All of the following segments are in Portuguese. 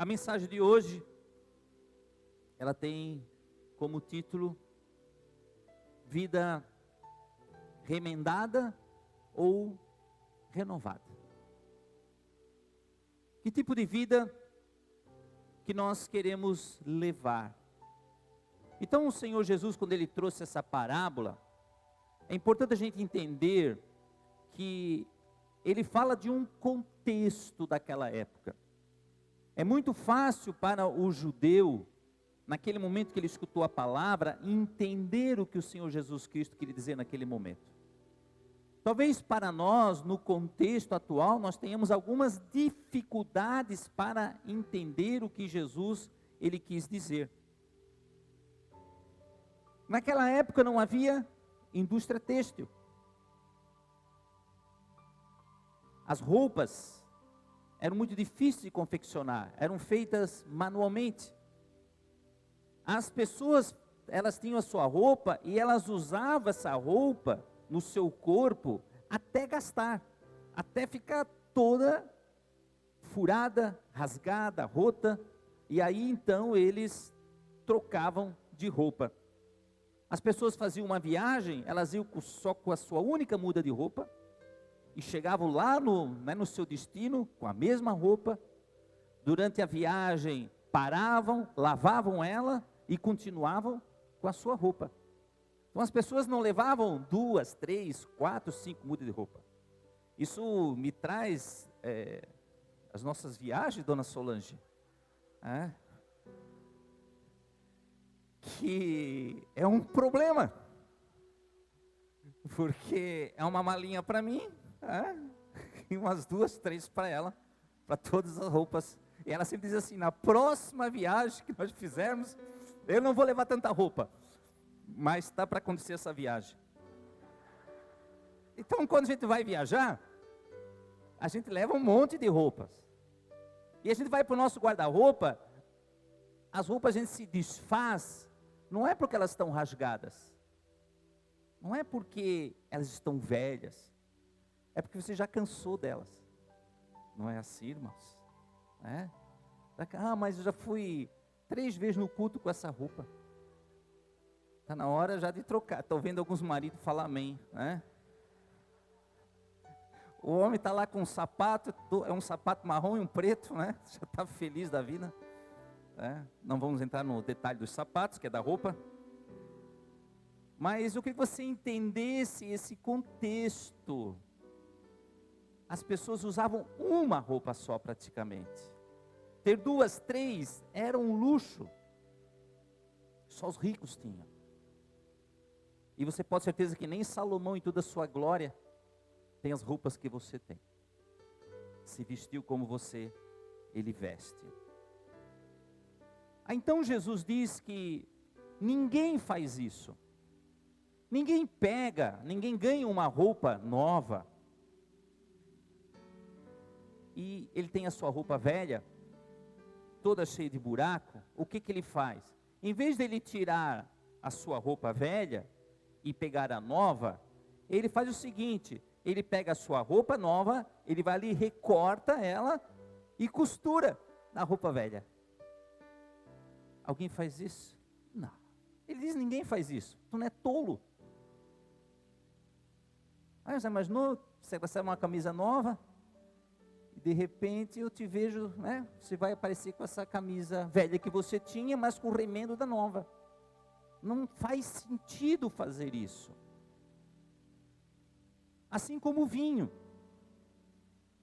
mensagem de hoje, ela tem como título Vida Remendada ou Renovada. Que tipo de vida que nós queremos levar? Então o Senhor Jesus, quando Ele trouxe essa parábola, é importante a gente entender que Ele fala de um contexto daquela época. É muito fácil para o judeu, naquele momento que ele escutou a palavra, entender o que o Senhor Jesus Cristo queria dizer naquele momento. Talvez para nós, no contexto atual, nós tenhamos algumas dificuldades para entender o que Jesus ele quis dizer. Naquela época não havia indústria têxtil. As roupas eram muito difíceis de confeccionar, eram feitas manualmente. As pessoas, elas tinham a sua roupa e elas usavam essa roupa no seu corpo até gastar, até ficar toda furada, rasgada, rota, e aí então eles trocavam de roupa. As pessoas faziam uma viagem, elas iam só com a sua única muda de roupa, e chegavam lá no seu destino com a mesma roupa. Durante a viagem paravam, lavavam ela e continuavam com a sua roupa. Então as pessoas não levavam 2, 3, 4, 5 mudas de roupa. Isso me traz as nossas viagens, dona Solange, que é um problema, porque é uma malinha para mim, e umas 2, 3 para ela, para todas as roupas. E ela sempre diz assim: na próxima viagem que nós fizermos, eu não vou levar tanta roupa, mas está para acontecer essa viagem. Então, quando a gente vai viajar, a gente leva um monte de roupas, e a gente vai para o nosso guarda-roupa. As roupas a gente se desfaz, não é porque elas estão rasgadas, não é porque elas estão velhas, é porque você já cansou delas. Não é assim, irmãos? Mas eu já fui 3 vezes no culto com essa roupa. Está na hora já de trocar. Estou vendo alguns maridos falar amém, O homem está lá com um sapato, é um sapato marrom e um preto, já está feliz da vida. Não vamos entrar no detalhe dos sapatos, que é da roupa. Mas eu queria que você entendesse esse contexto. As pessoas usavam uma roupa só praticamente. Ter 2, 3 era um luxo. Só os ricos tinham. E você pode ter certeza que nem Salomão, em toda a sua glória, tem as roupas que você tem. Se vestiu como você, ele veste. Então Jesus diz que ninguém faz isso. Ninguém pega, ninguém ganha uma roupa nova e ele tem a sua roupa velha, toda cheia de buraco. O que ele faz? Em vez de ele tirar a sua roupa velha e pegar a nova, ele faz o seguinte: ele pega a sua roupa nova, ele vai ali, recorta ela e costura na roupa velha. Alguém faz isso? Não. Ele diz: ninguém faz isso. Tu não é tolo. Você imaginou? Você recebe uma camisa nova e de repente eu te vejo, você vai aparecer com essa camisa velha que você tinha, mas com o remendo da nova. Não faz sentido fazer isso. Assim como o vinho.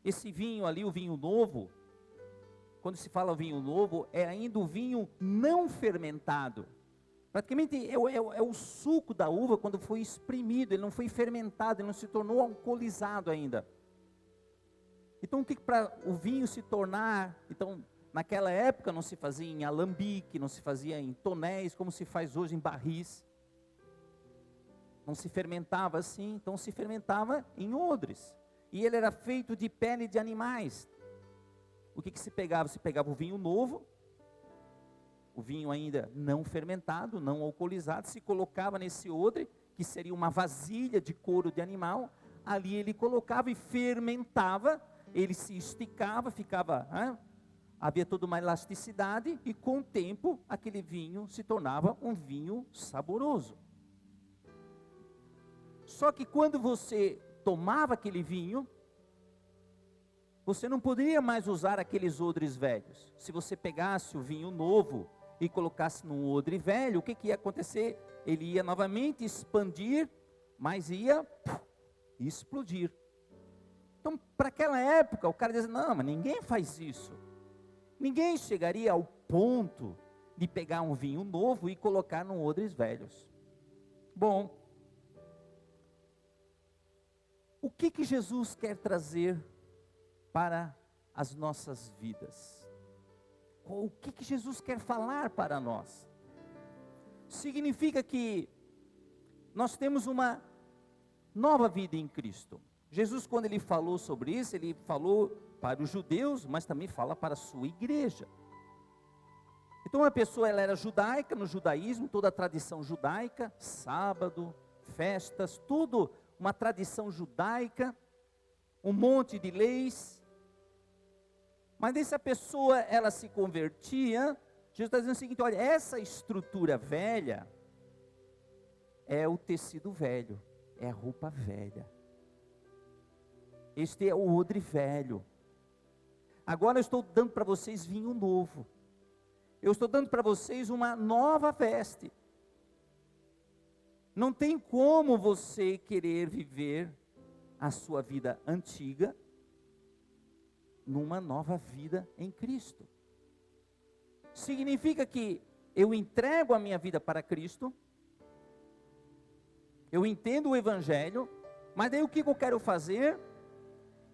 Esse vinho ali, o vinho novo, quando se fala vinho novo, é ainda o vinho não fermentado. Praticamente é o suco da uva quando foi espremido, ele não foi fermentado, ele não se tornou alcoolizado ainda. Então o que para o vinho se tornar, então naquela época não se fazia em alambique, não se fazia em tonéis, como se faz hoje em barris. Não se fermentava assim, então se fermentava em odres. E ele era feito de pele de animais. O que se pegava? Se pegava o vinho novo, o vinho ainda não fermentado, não alcoolizado, se colocava nesse odre, que seria uma vasilha de couro de animal. Ali ele colocava e fermentava, ele se esticava, ficava havia toda uma elasticidade e com o tempo aquele vinho se tornava um vinho saboroso. Só que quando você tomava aquele vinho, você não poderia mais usar aqueles odres velhos. Se você pegasse o vinho novo e colocasse num odre velho, o que ia acontecer? Ele ia novamente expandir, mas ia explodir. Então, para aquela época, o cara dizia, não, mas ninguém faz isso. Ninguém chegaria ao ponto de pegar um vinho novo e colocar num odres velhos. Bom, o que Jesus quer trazer para as nossas vidas? O que Jesus quer falar para nós? Significa que nós temos uma nova vida em Cristo. Jesus, quando ele falou sobre isso, ele falou para os judeus, mas também fala para a sua igreja. Então a pessoa, ela era judaica, no judaísmo, toda a tradição judaica, sábado, festas, tudo uma tradição judaica, um monte de leis. Mas essa pessoa, ela se convertia, Jesus está dizendo o seguinte, olha, essa estrutura velha é o tecido velho, é a roupa velha. Este é o odre velho. Agora eu estou dando para vocês vinho novo. Eu estou dando para vocês uma nova veste. Não tem como você querer viver a sua vida antiga numa nova vida em Cristo. Significa que eu entrego a minha vida para Cristo, eu entendo o Evangelho, mas daí o que eu quero fazer?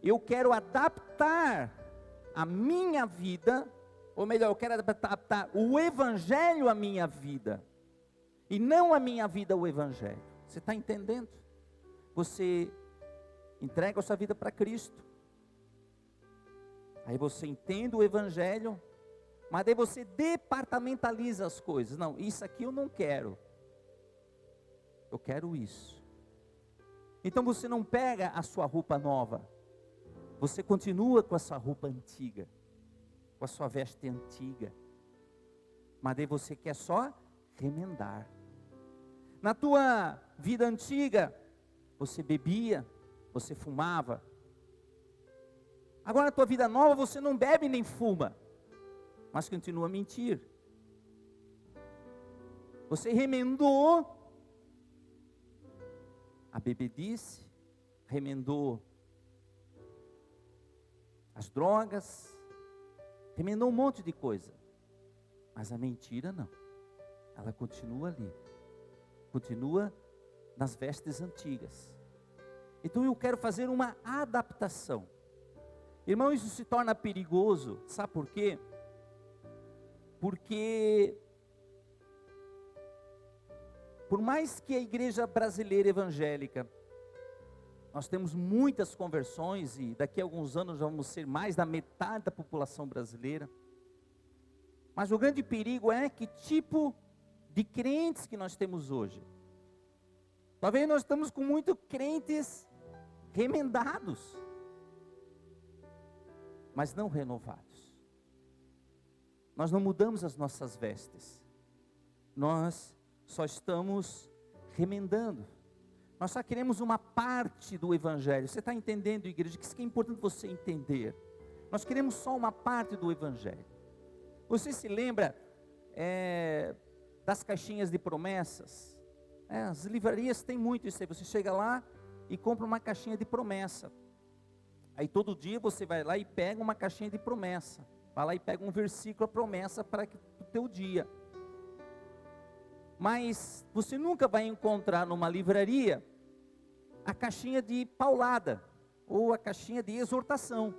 Eu quero adaptar a minha vida, ou melhor, eu quero adaptar o Evangelho à minha vida, e não a minha vida ao Evangelho. Você está entendendo? Você entrega a sua vida para Cristo, aí você entende o Evangelho, mas daí você departamentaliza as coisas. Não, isso aqui eu não quero, eu quero isso. Então você não pega a sua roupa nova, você continua com a sua roupa antiga, com a sua veste antiga, mas daí você quer só remendar. Na tua vida antiga, você bebia, você fumava. Agora na tua vida nova, você não bebe nem fuma, mas continua a mentir. Você remendou a bebedice, remendou as drogas, remendou um monte de coisa, mas a mentira não, ela continua ali, continua nas vestes antigas. Então eu quero fazer uma adaptação. Irmão, isso se torna perigoso, sabe por quê? Porque por mais que a igreja brasileira evangélica, nós temos muitas conversões e daqui a alguns anos vamos ser mais da metade da população brasileira. Mas o grande perigo é que tipo de crentes que nós temos hoje. Talvez nós estamos com muitos crentes remendados, mas não renovados. Nós não mudamos as nossas vestes. Nós só estamos remendando. Nós só queremos uma parte do Evangelho. Você está entendendo, igreja? Que isso que é importante você entender. Nós queremos só uma parte do Evangelho. Você se lembra das caixinhas de promessas? As livrarias têm muito isso aí. Você chega lá e compra uma caixinha de promessa. Aí todo dia você vai lá e pega uma caixinha de promessa. Vai lá e pega um versículo, a promessa para o teu dia. Mas você nunca vai encontrar numa livraria a caixinha de paulada ou a caixinha de exortação.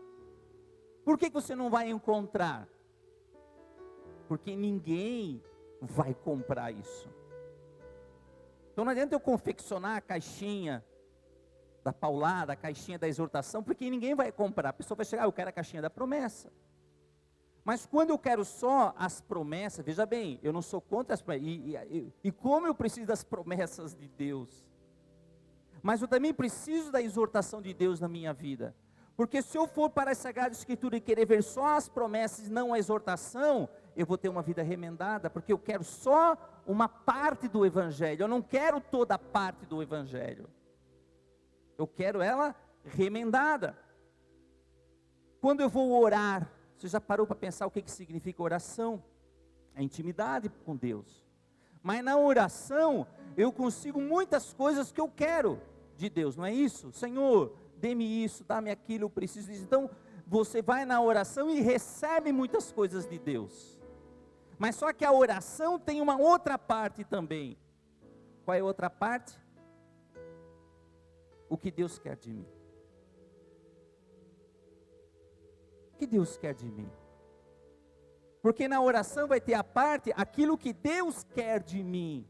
Por que você não vai encontrar? Porque ninguém vai comprar isso. Então não adianta eu confeccionar a caixinha da paulada, a caixinha da exortação, porque ninguém vai comprar. A pessoa vai chegar, eu quero a caixinha da promessa. Mas quando eu quero só as promessas, veja bem, eu não sou contra as promessas, e como eu preciso das promessas de Deus, mas eu também preciso da exortação de Deus na minha vida, Porque se eu for para a Sagrada Escritura e querer ver só as promessas, não a exortação, eu vou ter uma vida remendada, porque eu quero só uma parte do Evangelho, eu não quero toda a parte do Evangelho. Eu quero ela remendada. Quando eu vou orar, você já parou para pensar o que significa oração? É intimidade com Deus. Mas na oração, eu consigo muitas coisas que eu quero de Deus, não é isso? Senhor, dê-me isso, dá-me aquilo, eu preciso disso. Então, você vai na oração e recebe muitas coisas de Deus. Mas só que a oração tem uma outra parte também. Qual é a outra parte? O que Deus quer de mim. O que Deus quer de mim? Porque na oração vai ter a parte, aquilo que Deus quer de mim.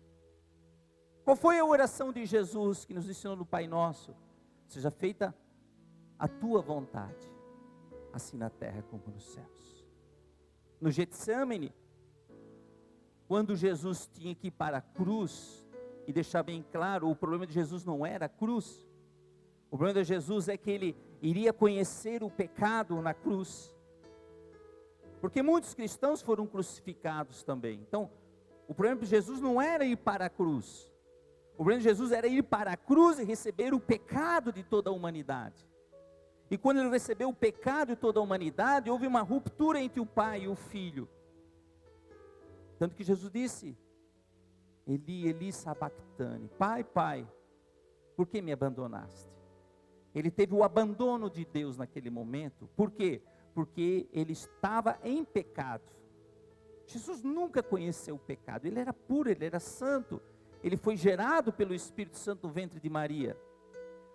Qual foi a oração de Jesus que nos ensinou no Pai Nosso? Seja feita a tua vontade, assim na terra como nos céus. No Getsemane, quando Jesus tinha que ir para a cruz, e deixar bem claro, o problema de Jesus não era a cruz. O problema de Jesus é que ele iria conhecer o pecado na cruz. Porque muitos cristãos foram crucificados também. Então, o problema de Jesus não era ir para a cruz. O problema de Jesus era ir para a cruz e receber o pecado de toda a humanidade. E quando ele recebeu o pecado de toda a humanidade, houve uma ruptura entre o pai e o filho. Tanto que Jesus disse, Eli, Eli, sabactane, Pai, Pai, por que me abandonaste? Ele teve o abandono de Deus naquele momento. Por quê? Porque ele estava em pecado. Jesus nunca conheceu o pecado, ele era puro, ele era santo. Ele foi gerado pelo Espírito Santo no ventre de Maria.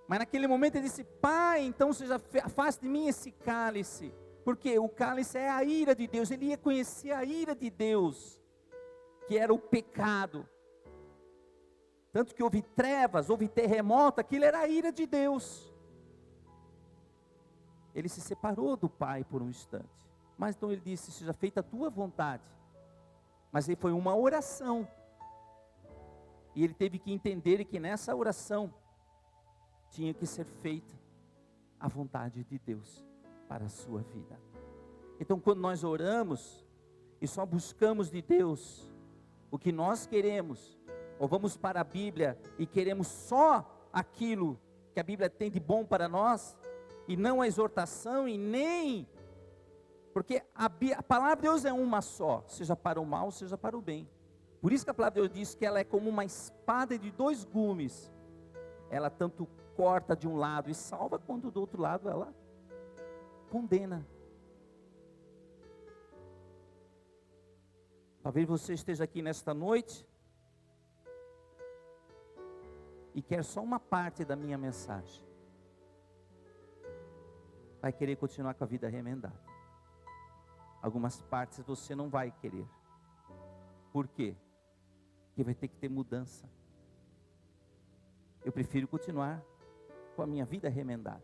Mas naquele momento ele disse, Pai, então seja afaste de mim esse cálice. Porque o cálice é a ira de Deus, ele ia conhecer a ira de Deus, que era o pecado. Tanto que houve trevas, houve terremoto, aquilo era a ira de Deus. Ele se separou do Pai por um instante. Mas então ele disse, seja feita a tua vontade. Mas aí foi uma oração. E ele teve que entender que nessa oração tinha que ser feita a vontade de Deus para a sua vida. Então quando nós oramos e só buscamos de Deus o que nós queremos, ou vamos para a Bíblia e queremos só aquilo que a Bíblia tem de bom para nós, e não a exortação, e nem, porque a palavra de Deus é uma só, seja para o mal, seja para o bem. Por isso que a palavra de Deus diz que ela é como uma espada de dois gumes. Ela tanto corta de um lado e salva, quanto do outro lado ela condena. Talvez você esteja aqui nesta noite e quer só uma parte da minha mensagem. Vai querer continuar com a vida remendada. Algumas partes você não vai querer. Por quê? Porque vai ter que ter mudança. Eu prefiro continuar com a minha vida remendada.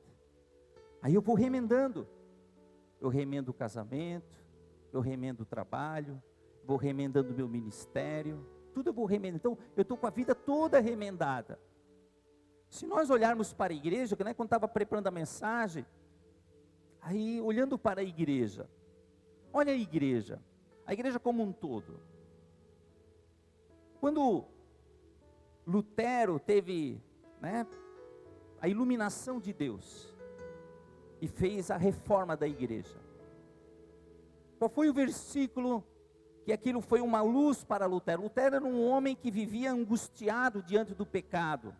Aí eu vou remendando. Eu remendo o casamento, eu remendo o trabalho, vou remendando o meu ministério, tudo eu vou remendando. Então, eu estou com a vida toda remendada. Se nós olharmos para a igreja, né, quando estava preparando a mensagem, aí olhando para a igreja, olha a igreja como um todo. Quando Lutero teve, né, a iluminação de Deus e fez a reforma da igreja, qual foi o versículo que aquilo foi uma luz para Lutero? Lutero era um homem que vivia angustiado diante do pecado.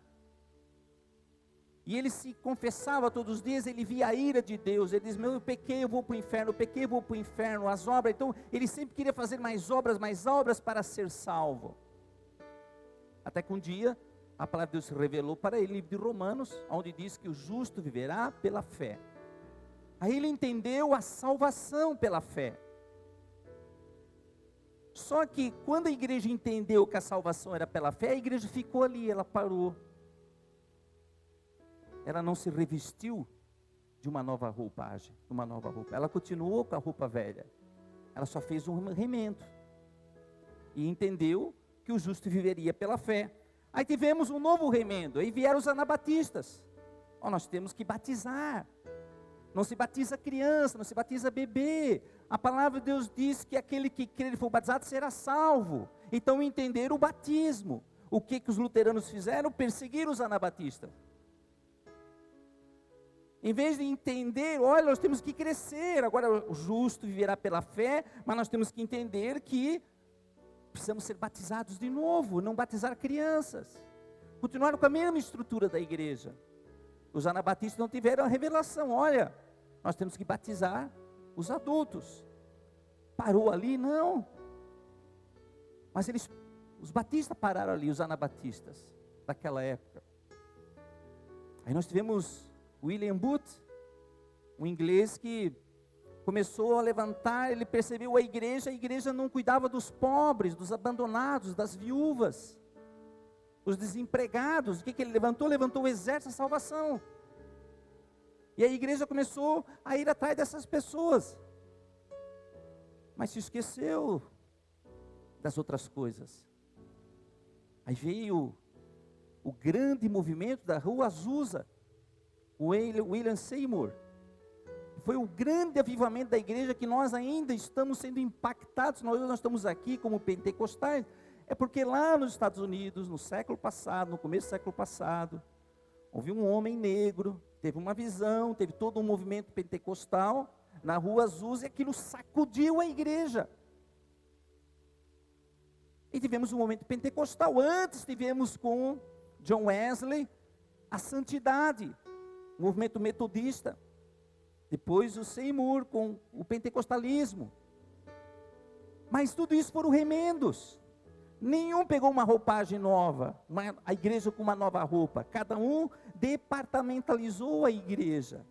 E ele se confessava todos os dias, ele via a ira de Deus. Ele diz, eu pequei, eu vou para o inferno, eu pequei, eu vou para o inferno, as obras. Então, ele sempre queria fazer mais obras para ser salvo. Até que um dia, a palavra de Deus se revelou para ele, livro de Romanos, onde diz que o justo viverá pela fé. Aí ele entendeu a salvação pela fé. Só que quando a igreja entendeu que a salvação era pela fé, a igreja ficou ali, ela parou. Ela não se revestiu de uma nova roupagem, Ela continuou com a roupa velha. Ela só fez um remendo. E entendeu que o justo viveria pela fé. Aí tivemos um novo remendo. Aí vieram os anabatistas. Nós temos que batizar. Não se batiza criança, não se batiza bebê. A palavra de Deus diz que aquele que crer e for batizado será salvo. Então entenderam o batismo. O que os luteranos fizeram? Perseguiram os anabatistas. Em vez de entender, olha, nós temos que crescer. Agora o justo viverá pela fé, mas nós temos que entender que precisamos ser batizados de novo, não batizar crianças. Continuaram com a mesma estrutura da igreja. Os anabatistas não tiveram a revelação, olha, nós temos que batizar os adultos. Parou ali? Não. Mas os batistas pararam ali, os anabatistas, daquela época. Aí nós tivemos William Booth, um inglês que começou a levantar, ele percebeu a igreja não cuidava dos pobres, dos abandonados, das viúvas, os desempregados. O que ele levantou? Levantou o exército da salvação. E a igreja começou a ir atrás dessas pessoas, mas se esqueceu das outras coisas. Aí veio o grande movimento da Rua Azusa, o William Seymour. Foi o grande avivamento da igreja que nós ainda estamos sendo impactados. Nós estamos aqui como pentecostais. É porque lá nos Estados Unidos, no século passado, no começo do século passado, houve um homem negro, teve uma visão, teve todo um movimento pentecostal na Rua Azusa, e aquilo sacudiu a igreja. E tivemos um momento pentecostal. Antes tivemos com John Wesley a santidade, o movimento metodista. Depois o Seymour com o pentecostalismo. Mas tudo isso foram remendos. Nenhum pegou uma roupagem nova, a igreja com uma nova roupa. Cada um departamentalizou a igreja.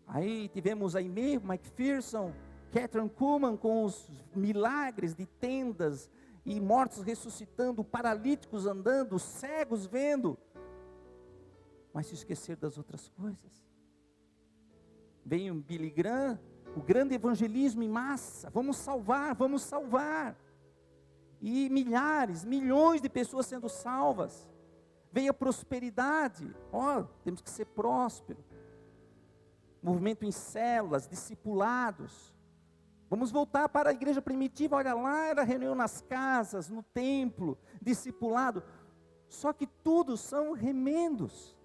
Aí tivemos a Aimee McPherson, Catherine Kuhlman com os milagres de tendas e mortos ressuscitando, paralíticos andando, cegos vendo. Mas se esquecer das outras coisas. Veio Billy Graham, o grande evangelismo em massa. Vamos salvar, vamos salvar. E milhares, milhões de pessoas sendo salvas. Veio a prosperidade. Temos que ser prósperos. Movimento em células, discipulados. Vamos voltar para a igreja primitiva. Olha lá, era reunião nas casas, no templo, discipulado. Só que tudo são remendos.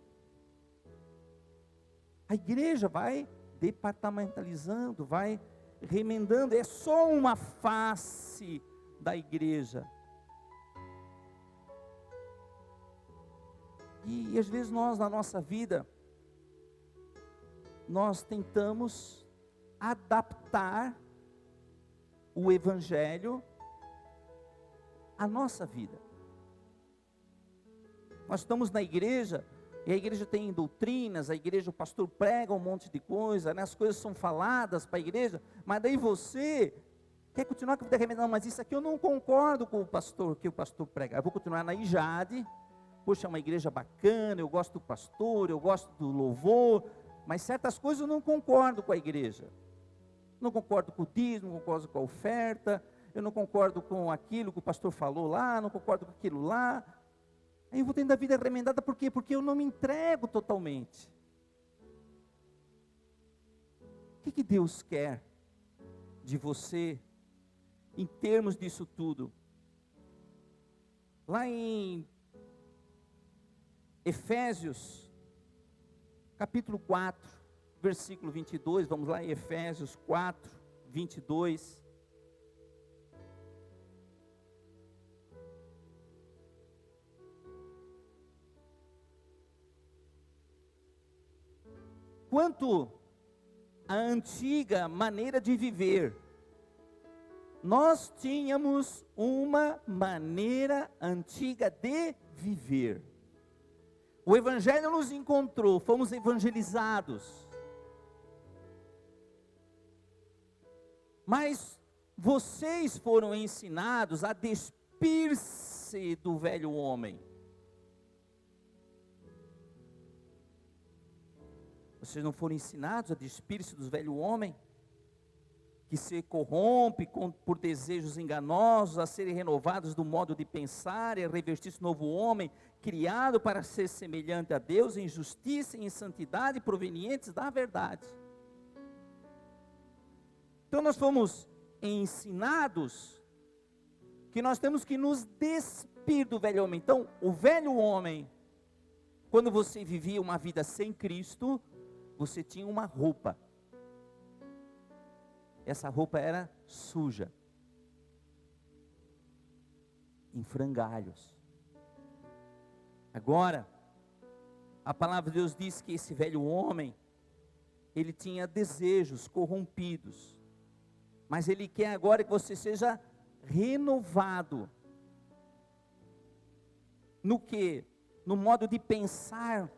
A igreja vai departamentalizando, vai remendando. É só uma face da igreja. E às vezes nós, na nossa vida, nós tentamos adaptar o evangelho à nossa vida. Nós estamos na igreja, e a igreja tem doutrinas, a igreja, o pastor prega um monte de coisa, né? As coisas são faladas para a igreja, mas daí você quer continuar com a vida remendada. Não, mas isso aqui eu não concordo com o pastor, que o pastor prega. Eu vou continuar na IJAD, poxa, é uma igreja bacana, eu gosto do pastor, eu gosto do louvor, mas certas coisas eu não concordo com a igreja. Não concordo com o dízimo, não concordo com a oferta, eu não concordo com aquilo que o pastor falou lá, não concordo com aquilo lá. Aí eu vou tendo a vida remendada, por quê? Porque eu não me entrego totalmente. O que Deus quer de você, em termos disso tudo? Lá em Efésios, capítulo 4, versículo 22, vamos lá em Efésios 4, 22. Quanto à antiga maneira de viver, nós tínhamos uma maneira antiga de viver. O evangelho nos encontrou, fomos evangelizados. Mas vocês foram ensinados a despir-se do velho homem. Vocês não foram ensinados a despir-se do velho homem? que se corrompe por desejos enganosos, a serem renovados do modo de pensar e a revestir-se novo homem, criado para ser semelhante a Deus em justiça e em santidade provenientes da verdade. Então nós fomos ensinados que nós temos que nos despir do velho homem. Então, o velho homem, quando você vivia uma vida sem Cristo, você tinha uma roupa. Essa roupa era suja, em frangalhos. Agora, a palavra de Deus diz que esse velho homem, ele tinha desejos corrompidos, mas ele quer agora que você seja renovado. No que? No modo de pensar,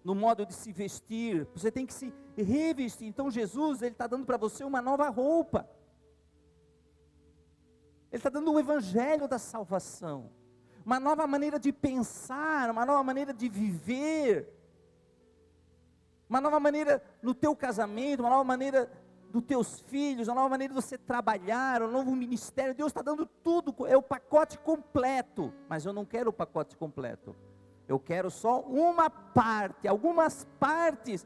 no modo de se vestir. Você tem que se revestir. Então Jesus, ele está dando para você uma nova roupa. Ele está dando o evangelho da salvação, uma nova maneira de pensar, uma nova maneira de viver, uma nova maneira no teu casamento, uma nova maneira dos teus filhos, uma nova maneira de você trabalhar, um novo ministério. Deus está dando tudo, é o pacote completo. Mas eu não quero o pacote completo. Eu quero só uma parte, algumas partes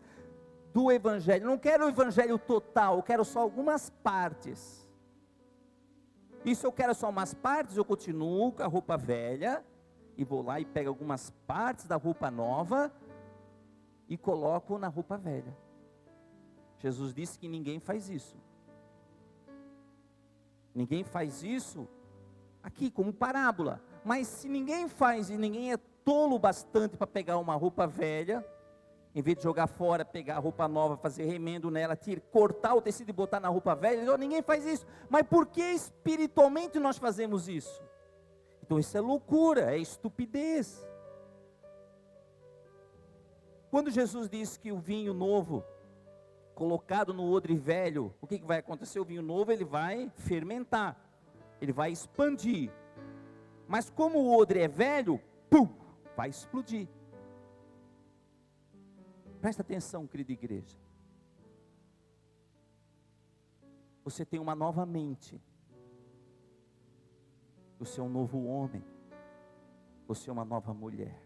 do evangelho. Eu não quero o evangelho total, eu quero só algumas partes. E se eu quero só umas partes, eu continuo com a roupa velha, e vou lá e pego algumas partes da roupa nova, e coloco na roupa velha. Jesus disse que ninguém faz isso. Ninguém faz isso aqui como parábola. Mas se ninguém faz e ninguém é tolo bastante para pegar uma roupa velha, em vez de jogar fora, pegar a roupa nova, fazer remendo nela, cortar o tecido e botar na roupa velha, ninguém faz isso. Mas por que espiritualmente nós fazemos isso? Então isso é loucura, é estupidez. Quando Jesus disse que o vinho novo, colocado no odre velho, o que vai acontecer? O vinho novo, ele vai fermentar, ele vai expandir. Mas como o odre é velho, pum, vai explodir. Presta atenção, querida igreja. Você tem uma nova mente. Você é um novo homem. Você é uma nova mulher.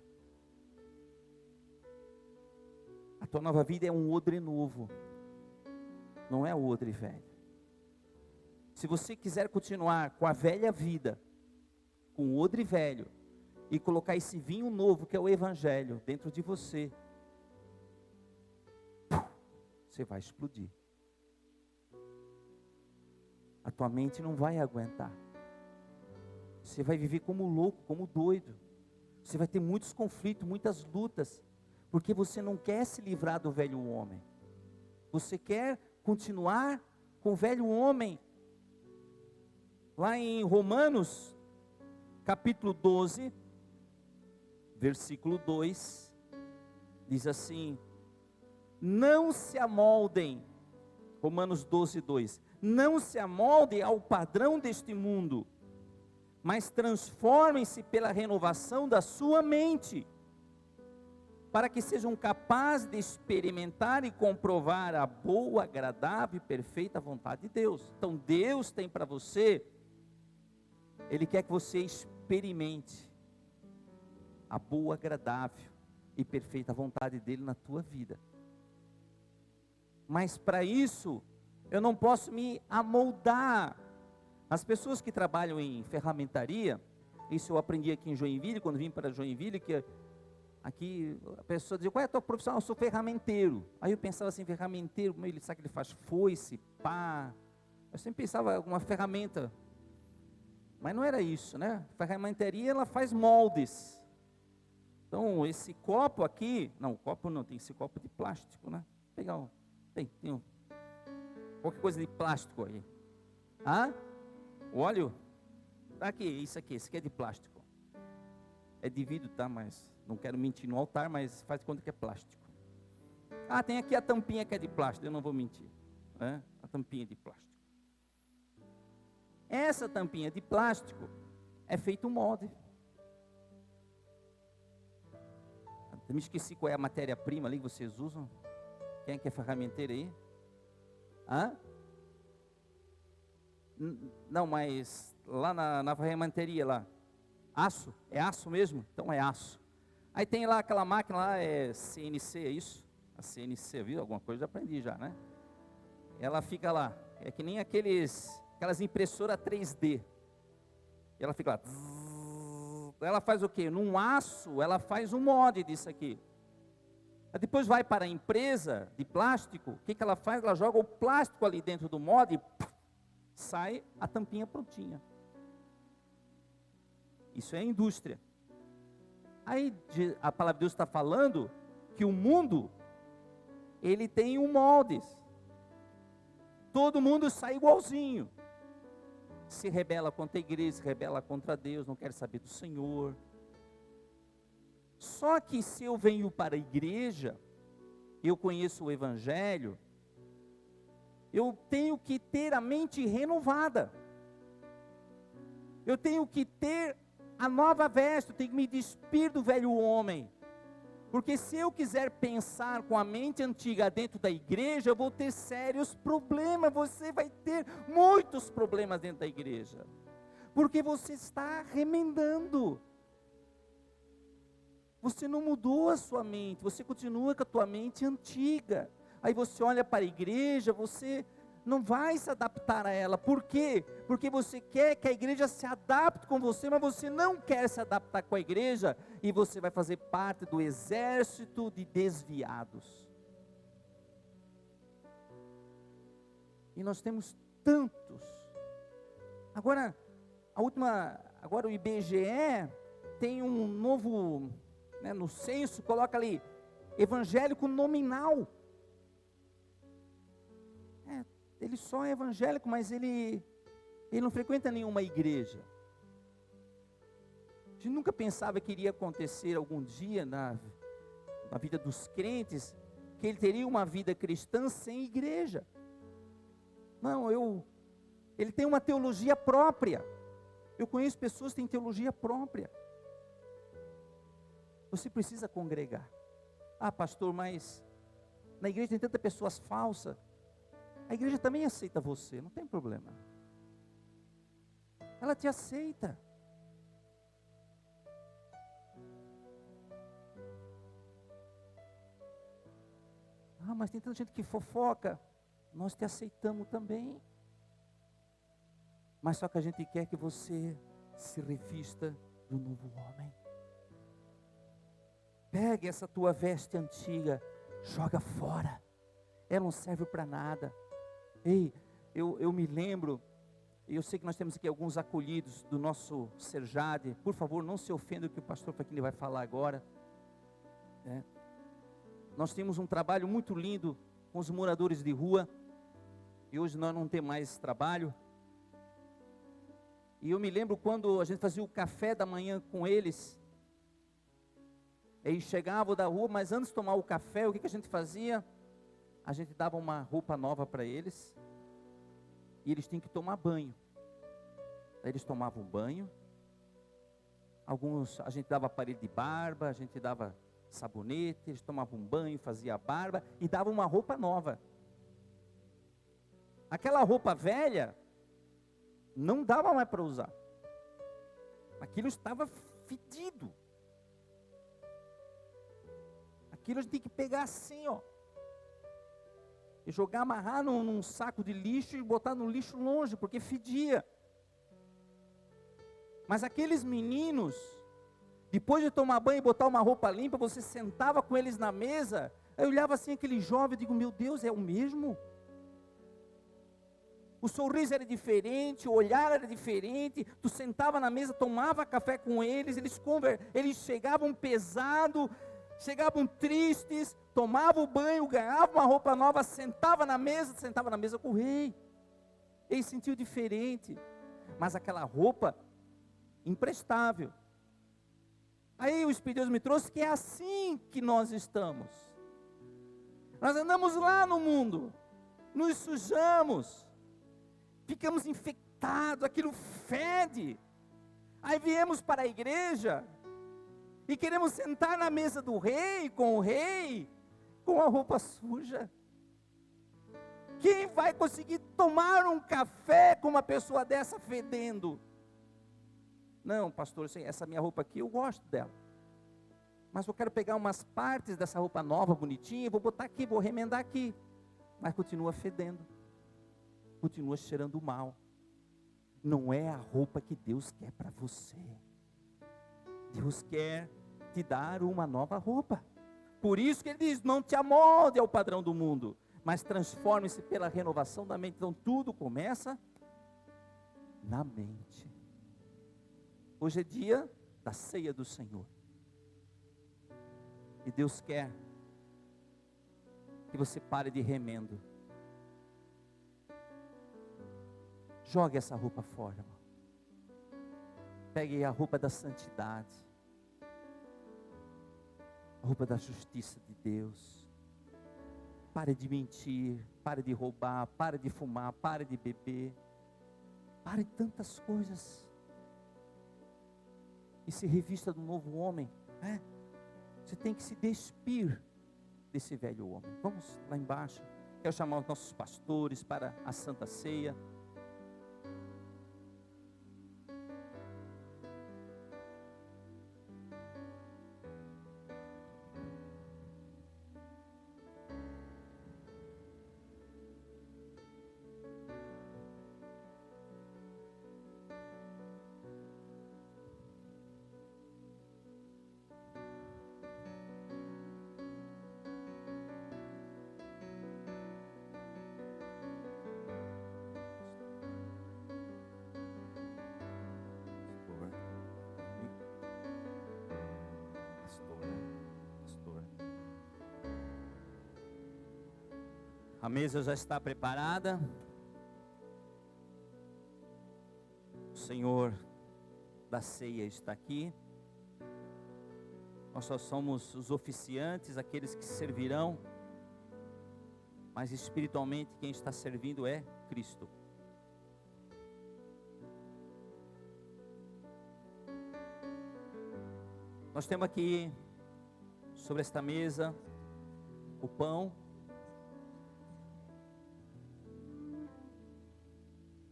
A tua nova vida é um odre novo. Não é o odre velho. Se você quiser continuar com a velha vida, com o odre velho, e colocar esse vinho novo, que é o evangelho, dentro de você, você vai explodir. A tua mente não vai aguentar. Você vai viver como louco, como doido. Você vai ter muitos conflitos, muitas lutas, porque você não quer se livrar do velho homem. Você quer continuar com o velho homem. Lá em Romanos, capítulo 12, versículo 2, diz assim: não se amoldem, Romanos 12, 2, não se amoldem ao padrão deste mundo, mas transformem-se pela renovação da sua mente, para que sejam capazes de experimentar e comprovar a boa, agradável e perfeita vontade de Deus. Então Deus tem para você, Ele quer que você experimente a boa, agradável e perfeita vontade dEle na tua vida. Mas para isso, eu não posso me amoldar. As pessoas que trabalham em ferramentaria, isso eu aprendi aqui em Joinville, quando vim para Joinville, que aqui a pessoa dizia: qual é a tua profissão? Eu sou ferramenteiro. Aí eu pensava assim, ferramenteiro, ele sabe que ele faz foice, pá. Eu sempre pensava alguma ferramenta. Mas não era isso, né? Ferramentaria, ela faz moldes. Então, esse copo aqui, não, copo não, tem esse copo de plástico, né? Pegar um, tem um, qualquer coisa de plástico aí. Ah? O óleo? Tá aqui, isso aqui, esse aqui é de plástico. É de vidro, tá? Mas não quero mentir no altar, mas faz de conta que é plástico. Ah, tem aqui a tampinha que é de plástico, eu não vou mentir. É? A tampinha de plástico. Essa tampinha de plástico é feito um molde. Eu me esqueci qual é a matéria-prima ali que vocês usam. Quem é que é ferramenteiro aí? Hã? Não, mas lá na ferramenteria lá. Aço? É aço mesmo? Então é aço. Aí tem lá aquela máquina lá, é CNC, é isso? A CNC, viu? Alguma coisa eu aprendi já, né? Ela fica lá, é que nem aquelas impressoras 3D. Ela fica lá. Ela faz o quê? Num aço, ela faz um molde disso aqui. Aí depois vai para a empresa de plástico, o que ela faz? Ela joga o plástico ali dentro do molde e sai a tampinha prontinha. Isso é a indústria. Aí a palavra de Deus está falando que o mundo, ele tem um moldes. Todo mundo sai igualzinho. Se rebela contra a igreja, se rebela contra Deus, não quer saber do Senhor. Só que se eu venho para a igreja, eu conheço o Evangelho, eu tenho que ter a mente renovada. Eu tenho que ter a nova veste, eu tenho que me despir do velho homem. Porque se eu quiser pensar com a mente antiga dentro da igreja, eu vou ter sérios problemas. Você vai ter muitos problemas dentro da igreja. Porque você está remendando. Você não mudou a sua mente, você continua com a tua mente antiga. Aí você olha para a igreja, você não vai se adaptar a ela. Por quê? Porque você quer que a igreja se adapte com você, mas você não quer se adaptar com a igreja, e você vai fazer parte do exército de desviados. E nós temos tantos. Agora o IBGE tem um novo, no censo, coloca ali, evangélico nominal. Ele só é evangélico, mas ele não frequenta nenhuma igreja. A gente nunca pensava que iria acontecer algum dia na vida dos crentes, que ele teria uma vida cristã sem igreja. Não, ele tem uma teologia própria. Eu conheço pessoas que têm teologia própria. Você precisa congregar. Ah, pastor, mas na igreja tem tantas pessoas falsas. A igreja também aceita você, não tem problema. Ela te aceita. Ah, mas tem tanta gente que fofoca. Nós te aceitamos também. Mas só que a gente quer que você se revista do novo homem. Pegue essa tua veste antiga, joga fora. Ela não serve para nada. Ei, eu me lembro, eu sei que nós temos aqui alguns acolhidos do nosso Serjade. Por favor, não se ofenda o que o pastor Faquini vai falar agora. Nós temos um trabalho muito lindo com os moradores de rua. E hoje nós não temos mais esse trabalho. E eu me lembro quando a gente fazia o café da manhã com eles. Eles chegavam da rua, mas antes de tomar o café, o que a gente fazia? A gente dava uma roupa nova para eles, e eles tinham que tomar banho. Aí eles tomavam banho, alguns, a gente dava aparelho de barba, a gente dava sabonete, eles tomavam banho, faziam a barba, e dava uma roupa nova. Aquela roupa velha, não dava mais para usar. Aquilo estava fedido. Aquilo a gente tem que pegar assim, e jogar, amarrar num saco de lixo e botar no lixo longe, porque fedia. Mas aqueles meninos, depois de tomar banho e botar uma roupa limpa, você sentava com eles na mesa, eu olhava assim aquele jovem, eu digo, meu Deus, é o mesmo? O sorriso era diferente, o olhar era diferente, tu sentava na mesa, tomava café com eles, eles chegavam pesados, chegavam tristes, tomavam o banho, ganhavam uma roupa nova, sentava na mesa com o rei. Ele sentiu diferente, mas aquela roupa imprestável. Aí o Espírito de Deus me trouxe que é assim que nós estamos. Nós andamos lá no mundo, nos sujamos, ficamos infectados, aquilo fede. Aí viemos para a igreja e queremos sentar na mesa do rei, com o rei, com a roupa suja. Quem vai conseguir tomar um café com uma pessoa dessa fedendo? Não, pastor, essa minha roupa aqui eu gosto dela. Mas eu quero pegar umas partes dessa roupa nova, bonitinha, e vou botar aqui, vou remendar aqui. Mas continua fedendo. Continua cheirando mal. Não é a roupa que Deus quer para você. Deus quer te dar uma nova roupa. Por isso que ele diz, não te amolde ao padrão do mundo, mas transforme-se pela renovação da mente. Então tudo começa na mente. Hoje é dia da ceia do Senhor. E Deus quer que você pare de remendo. Jogue essa roupa fora, irmão. Pegue a roupa da santidade. A roupa da justiça de Deus. Pare de mentir, pare de roubar, pare de fumar, pare de beber. Pare de tantas coisas. E se revista do novo homem, né? Você tem que se despir desse velho homem. Vamos lá embaixo. Quero chamar os nossos pastores para a Santa Ceia. A mesa já está preparada. O Senhor da ceia está aqui. Nós só somos os oficiantes, aqueles que servirão. Mas espiritualmente quem está servindo é Cristo. Nós temos aqui sobre esta mesa o pão.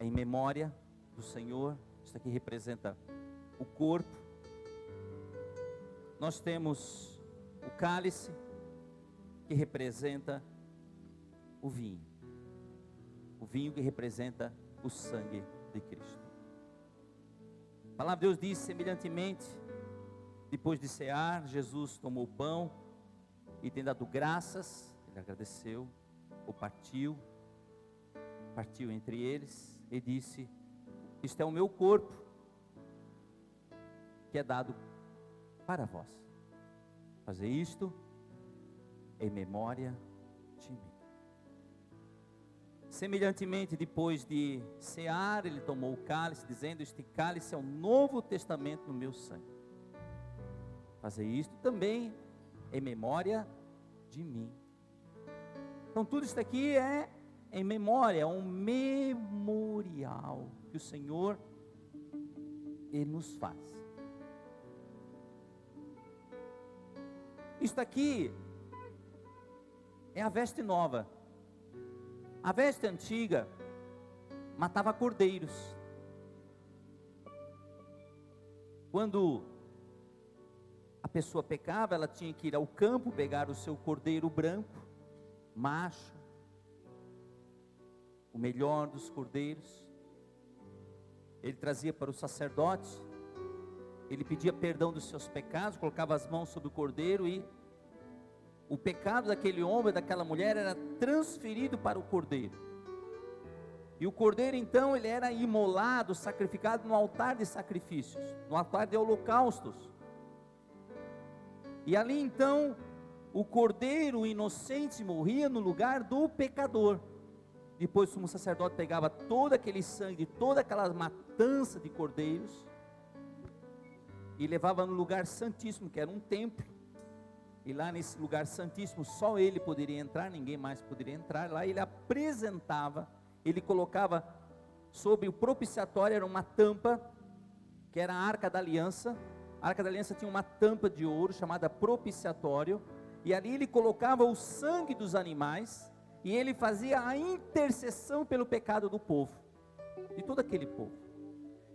Em memória do Senhor. Isso aqui representa o corpo. Nós temos o cálice, que representa o vinho. O vinho que representa o sangue de Cristo. A palavra de Deus diz semelhantemente, depois de cear, Jesus tomou o pão e, tendo dado graças, ele agradeceu, o partiu entre eles e disse: isto é o meu corpo, que é dado para vós. Fazer isto em memória de mim. Semelhantemente, depois de cear, ele tomou o cálice, dizendo: este cálice é o novo testamento no meu sangue. Fazer isto também em memória de mim. Então tudo isso aqui é em memória, um memorial que o Senhor Ele nos faz. Isto aqui é a veste nova. A veste antiga matava cordeiros. Quando a pessoa pecava, ela tinha que ir ao campo pegar o seu cordeiro branco, macho, o melhor dos cordeiros. Ele trazia para o sacerdote, ele pedia perdão dos seus pecados, colocava as mãos sobre o cordeiro e o pecado daquele homem e daquela mulher era transferido para o cordeiro. E o cordeiro então ele era imolado, sacrificado no altar de sacrifícios, no altar de holocaustos. E ali então o cordeiro inocente morria no lugar do pecador. Depois o sumo sacerdote pegava todo aquele sangue, toda aquela matança de cordeiros e levava no lugar santíssimo, que era um templo. E lá nesse lugar santíssimo só ele poderia entrar, ninguém mais poderia entrar. Lá ele apresentava, ele colocava sobre o propiciatório, era uma tampa, que era a Arca da Aliança. A Arca da Aliança tinha uma tampa de ouro chamada propiciatório, e ali ele colocava o sangue dos animais, e ele fazia a intercessão pelo pecado do povo, de todo aquele povo.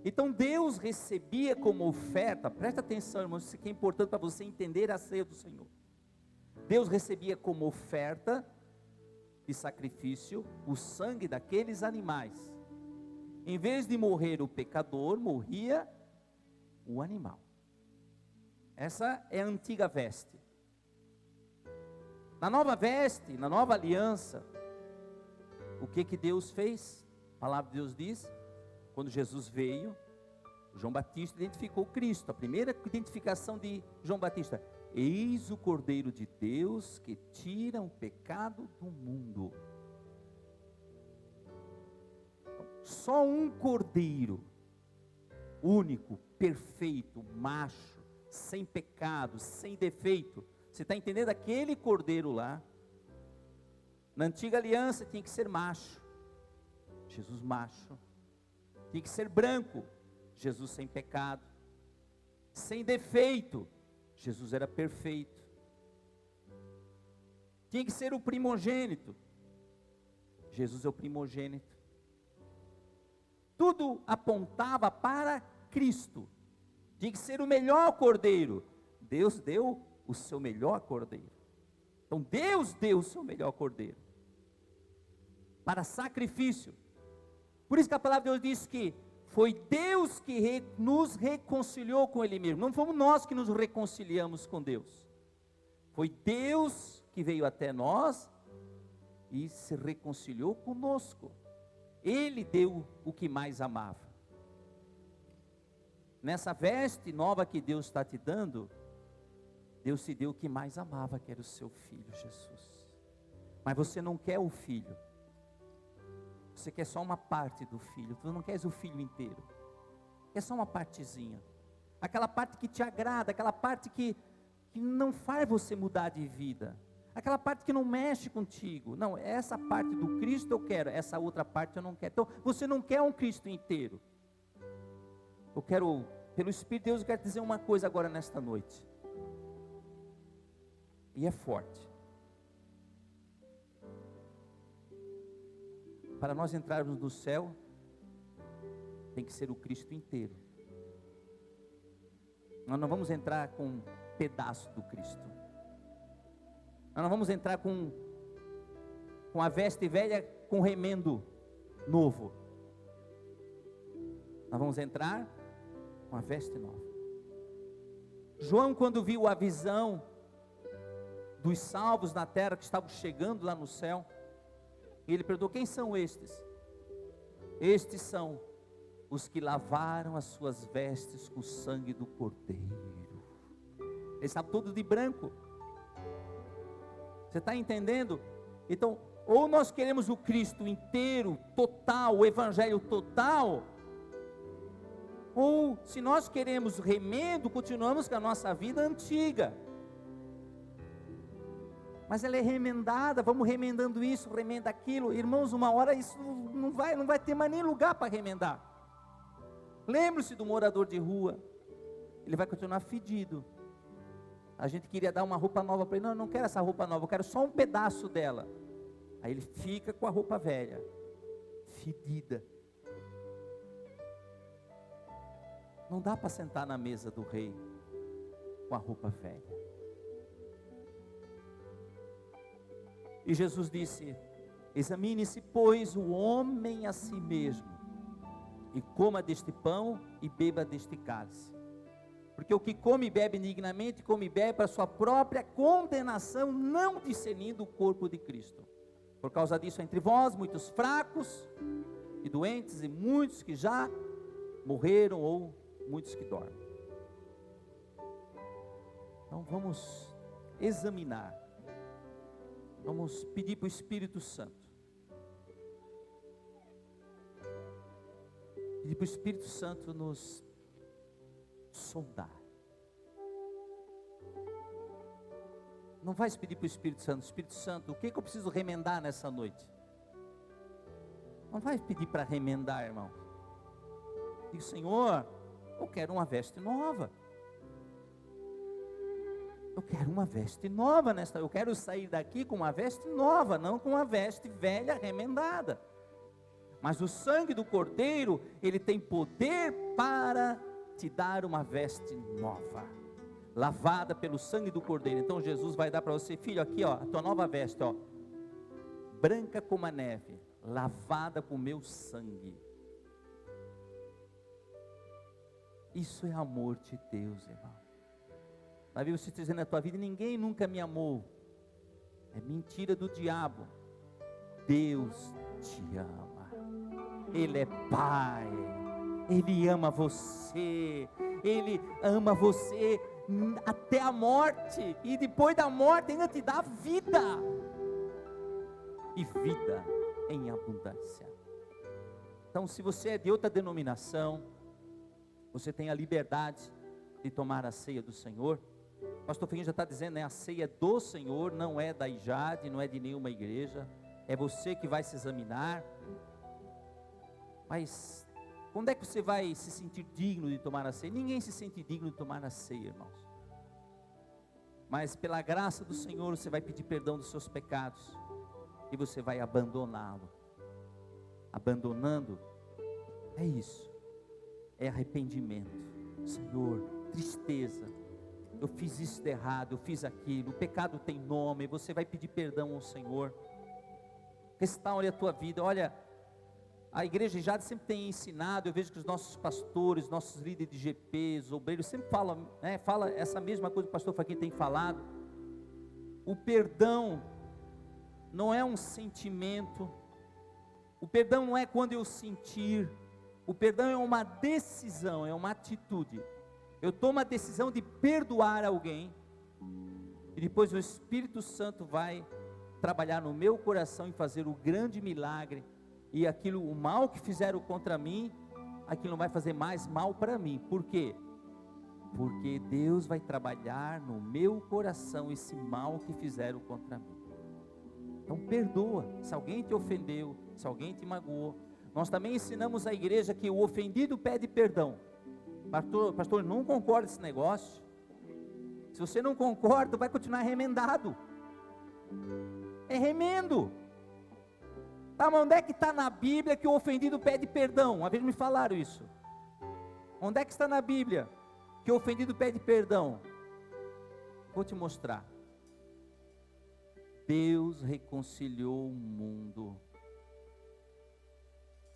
Então Deus recebia como oferta, presta atenção, irmãos, isso aqui é importante para você entender a ceia do Senhor. Deus recebia como oferta de sacrifício o sangue daqueles animais. Em vez de morrer o pecador, morria o animal. Essa é a antiga veste. Na nova veste, na nova aliança, o que Deus fez? A palavra de Deus diz, quando Jesus veio, João Batista identificou Cristo. A primeira identificação de João Batista: eis o Cordeiro de Deus que tira o pecado do mundo. Só um cordeiro, único, perfeito, macho, sem pecado, sem defeito. Você está entendendo? Aquele cordeiro lá, na antiga aliança tinha que ser macho, Jesus macho. Tinha que ser branco, Jesus sem pecado. Sem defeito, Jesus era perfeito. Tinha que ser o primogênito, Jesus é o primogênito. Tudo apontava para Cristo. Tinha que ser o melhor cordeiro. Deus deu o seu melhor cordeiro. Então Deus deu o seu melhor cordeiro para sacrifício. Por isso que a palavra de Deus diz que foi Deus que nos reconciliou com Ele mesmo. Não fomos nós que nos reconciliamos com Deus. Foi Deus que veio até nós e se reconciliou conosco. Ele deu o que mais amava. Nessa veste nova que Deus está te dando, Deus te deu o que mais amava, que era o seu filho Jesus. Mas você não quer o filho. Você quer só uma parte do filho. Tu não queres o filho inteiro. Quer só uma partezinha. Aquela parte que te agrada, aquela parte que não faz você mudar de vida. Aquela parte que não mexe contigo. Não, essa parte do Cristo eu quero, essa outra parte eu não quero. Então, você não quer um Cristo inteiro. Eu quero, pelo Espírito de Deus, eu quero te dizer uma coisa agora nesta noite. E é forte. Para nós entrarmos no céu, tem que ser o Cristo inteiro. Nós não vamos entrar com um pedaço do Cristo. Nós não vamos entrar com a veste velha com remendo novo. Nós vamos entrar com a veste nova. João, quando viu a visão dos salvos na terra que estavam chegando lá no céu, ele perguntou: quem são estes? Estes são os que lavaram as suas vestes com o sangue do Cordeiro. Eles estavam todos de branco. Você está entendendo? Então, ou nós queremos o Cristo inteiro, total, o Evangelho total, ou se nós queremos remendo, continuamos com a nossa vida antiga. Mas ela é remendada, vamos remendando isso, remenda aquilo. Irmãos, uma hora isso não vai ter mais nem lugar para remendar. Lembre-se do morador de rua, ele vai continuar fedido. A gente queria dar uma roupa nova para ele. Não, eu não quero essa roupa nova, eu quero só um pedaço dela. Aí ele fica com a roupa velha, fedida. Não dá para sentar na mesa do rei com a roupa velha. E Jesus disse: examine-se, pois, o homem a si mesmo, e coma deste pão e beba deste cálice. Porque o que come e bebe indignamente, come e bebe para sua própria condenação, não discernindo o corpo de Cristo. Por causa disso, entre vós, muitos fracos e doentes, e muitos que já morreram, ou muitos que dormem. Então vamos examinar. Vamos pedir para o Espírito Santo. Pedir para o Espírito Santo nos sondar. Não vai pedir para o Espírito Santo, o que eu preciso remendar nessa noite? Não vai pedir para remendar, irmão. Diz: Senhor, eu quero uma veste nova. Eu quero uma veste nova eu quero sair daqui com uma veste nova, não com uma veste velha, remendada. Mas o sangue do Cordeiro, ele tem poder para te dar uma veste nova, lavada pelo sangue do Cordeiro. Então Jesus vai dar para você, filho, aqui ó, a tua nova veste, ó, branca como a neve, lavada com o meu sangue. Isso é amor de Deus, irmão. Na Bíblia você está dizendo na tua vida, ninguém nunca me amou. É mentira do diabo. Deus te ama. Ele é Pai. Ele ama você. Ele ama você até a morte. E depois da morte ainda te dá vida. E vida em abundância. Então, se você é de outra denominação, você tem a liberdade de tomar a ceia do Senhor. O pastor Figuinho já está dizendo, né? A ceia é do Senhor, não é da IJAD, não é de nenhuma igreja. É você que vai se examinar. Mas quando é que você vai se sentir digno de tomar a ceia? Ninguém se sente digno de tomar a ceia, irmãos. Mas pela graça do Senhor, você vai pedir perdão dos seus pecados. E você vai abandoná-lo. Abandonando, é isso. É arrependimento. Senhor, tristeza. Eu fiz isso de errado, eu fiz aquilo. O pecado tem nome. Você vai pedir perdão ao Senhor. Restaure a tua vida. Olha, a igreja já sempre tem ensinado. Eu vejo que os nossos pastores, nossos líderes de GPs, obreiros, sempre falam, né, fala essa mesma coisa que o pastor Faquinha tem falado. O perdão não é um sentimento. O perdão não é quando eu sentir. O perdão é uma decisão, é uma atitude. Eu tomo a decisão de perdoar alguém, e depois o Espírito Santo vai trabalhar no meu coração e fazer o grande milagre, e aquilo, o mal que fizeram contra mim, aquilo não vai fazer mais mal para mim. Por quê? Porque Deus vai trabalhar no meu coração esse mal que fizeram contra mim. Então perdoa, se alguém te ofendeu, se alguém te magoou. Nós também ensinamos à igreja que o ofendido pede perdão. Pastor, não concordo com esse negócio. Se você não concorda, vai continuar remendado. É remendo. Tá, mas onde é que está na Bíblia que o ofendido pede perdão? Uma vez me falaram isso. Onde é que está na Bíblia que o ofendido pede perdão? Vou te mostrar. Deus reconciliou o mundo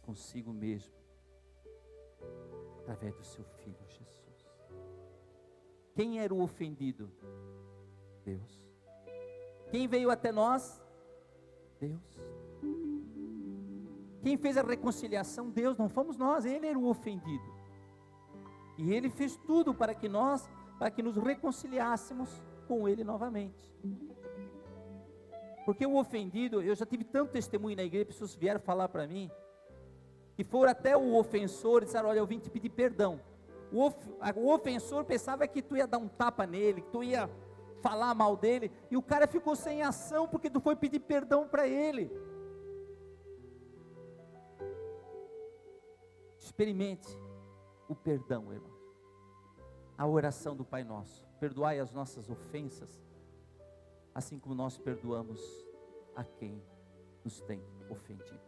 consigo mesmo, através do seu Filho Jesus. Quem era o ofendido? Deus. Quem veio até nós? Deus. Quem fez a reconciliação? Deus, não fomos nós, Ele era o ofendido. E Ele fez tudo para que nos reconciliássemos com Ele novamente. Porque o ofendido, eu já tive tanto testemunho na igreja, pessoas vieram falar para mim, que foram até o ofensor e disseram, olha, eu vim te pedir perdão. O ofensor pensava que tu ia dar um tapa nele, que tu ia falar mal dele, e o cara ficou sem ação, porque tu foi pedir perdão para ele. Experimente o perdão, irmão. A oração do Pai Nosso: perdoai as nossas ofensas, assim como nós perdoamos a quem nos tem ofendido.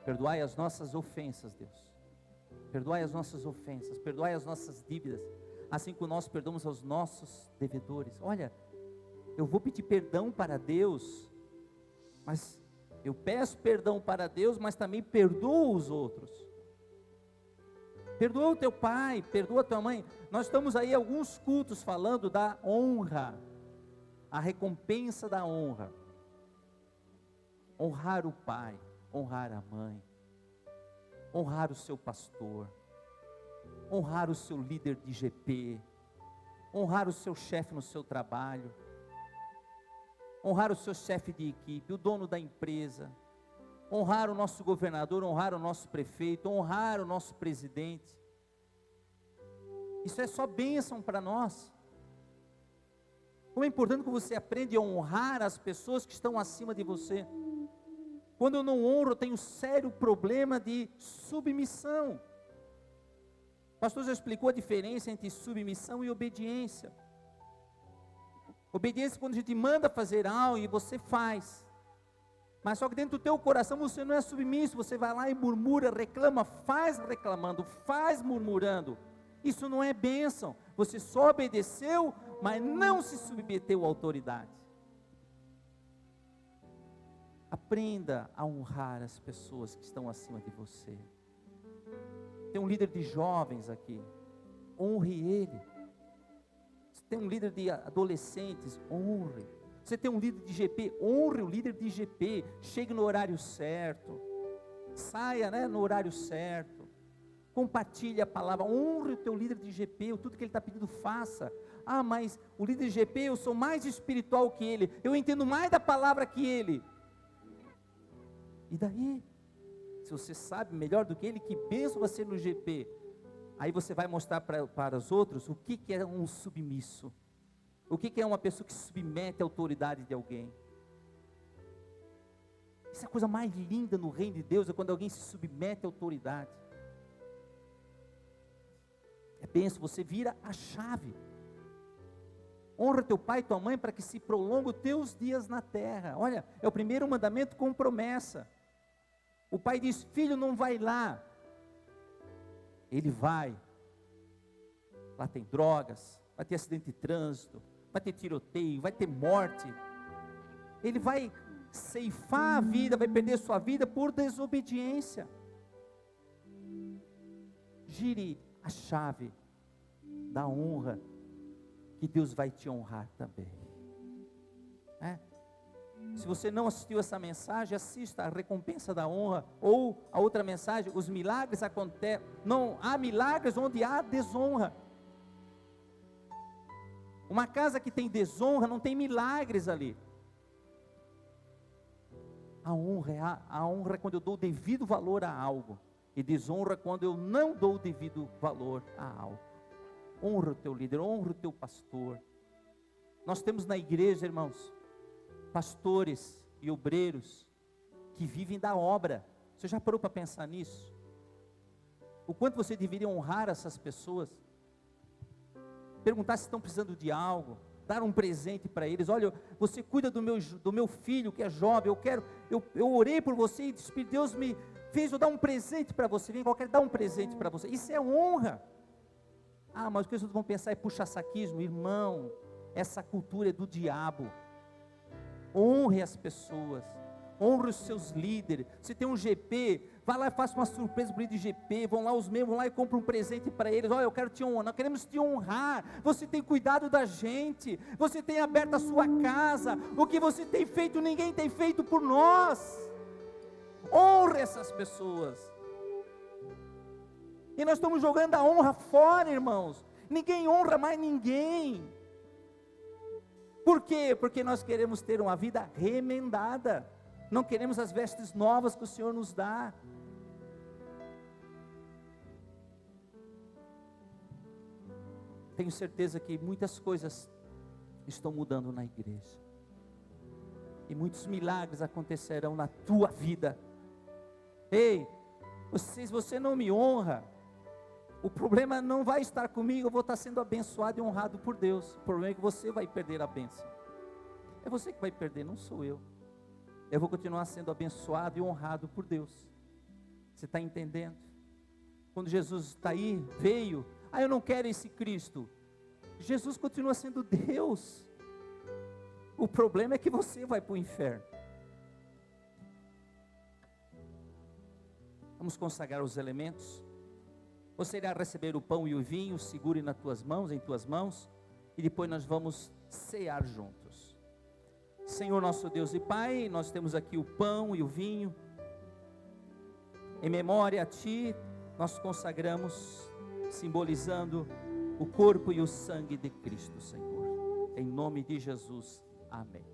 Perdoai as nossas ofensas, Deus. Perdoai as nossas ofensas, perdoai as nossas dívidas, assim como nós perdoamos aos nossos devedores. Olha, eu vou pedir perdão para Deus, mas eu peço perdão para Deus, mas também perdoo os outros. Perdoa o teu pai, perdoa a tua mãe. Nós estamos aí alguns cultos falando da honra, a recompensa da honra. Honrar o pai, honrar a mãe, honrar o seu pastor, honrar o seu líder de GP, honrar o seu chefe no seu trabalho, honrar o seu chefe de equipe, o dono da empresa, honrar o nosso governador, honrar o nosso prefeito, honrar o nosso presidente. Isso é só bênção para nós. Como é importante que você aprenda a honrar as pessoas que estão acima de você. Quando eu não honro, eu tenho um sério problema de submissão. O pastor já explicou a diferença entre submissão e obediência. Obediência é quando a gente manda fazer algo e você faz. Mas só que dentro do teu coração você não é submisso, você vai lá e murmura, reclama, faz reclamando, faz murmurando. Isso não é bênção. Você só obedeceu, mas não se submeteu à autoridade. Aprenda a honrar as pessoas que estão acima de você. Tem um líder de jovens aqui, honre ele. Você tem um líder de adolescentes, honre. Você tem um líder de GP, honre o líder de GP. Chegue no horário certo, saia, no horário certo. Compartilhe a palavra, honre o teu líder de GP, tudo que ele está pedindo, faça. Ah, mas o líder de GP, eu sou mais espiritual que ele, eu entendo mais da palavra que ele. E daí? Se você sabe melhor do que ele, que bênção vai ser no GP. Aí você vai mostrar para os outros o que é um submisso. O que é uma pessoa que se submete à autoridade de alguém. Isso é a coisa mais linda no reino de Deus, é quando alguém se submete à autoridade. É bênção, você vira a chave. Honra teu pai e tua mãe para que se prolongue os teus dias na terra. Olha, é o primeiro mandamento com promessa. O pai diz, filho, não vai lá. Ele vai. Lá tem drogas, vai ter acidente de trânsito, vai ter tiroteio, vai ter morte. Ele vai ceifar a vida, vai perder sua vida por desobediência. Gire a chave da honra, que Deus vai te honrar também. Se você não assistiu essa mensagem, assista a recompensa da honra, ou a outra mensagem, os milagres acontecem. Não há milagres onde há desonra. Uma casa que tem desonra não tem milagres ali. A honra é quando eu dou o devido valor a algo, e desonra quando eu não dou o devido valor a algo. Honra o teu líder, honra o teu pastor. Nós temos na igreja, irmãos, pastores e obreiros que vivem da obra. Você já parou para pensar nisso? O quanto você deveria honrar essas pessoas? Perguntar se estão precisando de algo, dar um presente para eles. Olha, você cuida do meu filho que é jovem, eu orei por você e disse, Deus me fez eu dar um presente para você. Vem, eu quero dar um presente para você. Isso é honra. Ah, mas o que as pessoas vão pensar é puxa-saquismo. Irmão, essa cultura é do diabo. Honre as pessoas, honre os seus líderes. Se tem um GP, vai lá e faça uma surpresa para o líder de GP. Vão lá os membros, vão lá e compram um presente para eles. Olha, eu quero te honrar, nós queremos te honrar. Você tem cuidado da gente, você tem aberto a sua casa. O que você tem feito, ninguém tem feito por nós. Honre essas pessoas. E nós estamos jogando a honra fora, irmãos. Ninguém honra mais ninguém. Por quê? Porque nós queremos ter uma vida remendada. Não queremos as vestes novas que o Senhor nos dá. Tenho certeza que muitas coisas estão mudando na igreja. E muitos milagres acontecerão na tua vida. Ei, se você não me honra, o problema não vai estar comigo, eu vou estar sendo abençoado e honrado por Deus. O problema é que você vai perder a bênção. É você que vai perder, não sou eu. Eu vou continuar sendo abençoado e honrado por Deus. Você está entendendo? Quando Jesus está aí, veio, eu não quero esse Cristo. Jesus continua sendo Deus. O problema é que você vai para o inferno. Vamos consagrar os elementos. Você irá receber o pão e o vinho, segure nas tuas mãos, em tuas mãos, e depois nós vamos cear juntos. Senhor nosso Deus e Pai, nós temos aqui o pão e o vinho. Em memória a Ti, nós consagramos, simbolizando o corpo e o sangue de Cristo, Senhor. Em nome de Jesus, amém.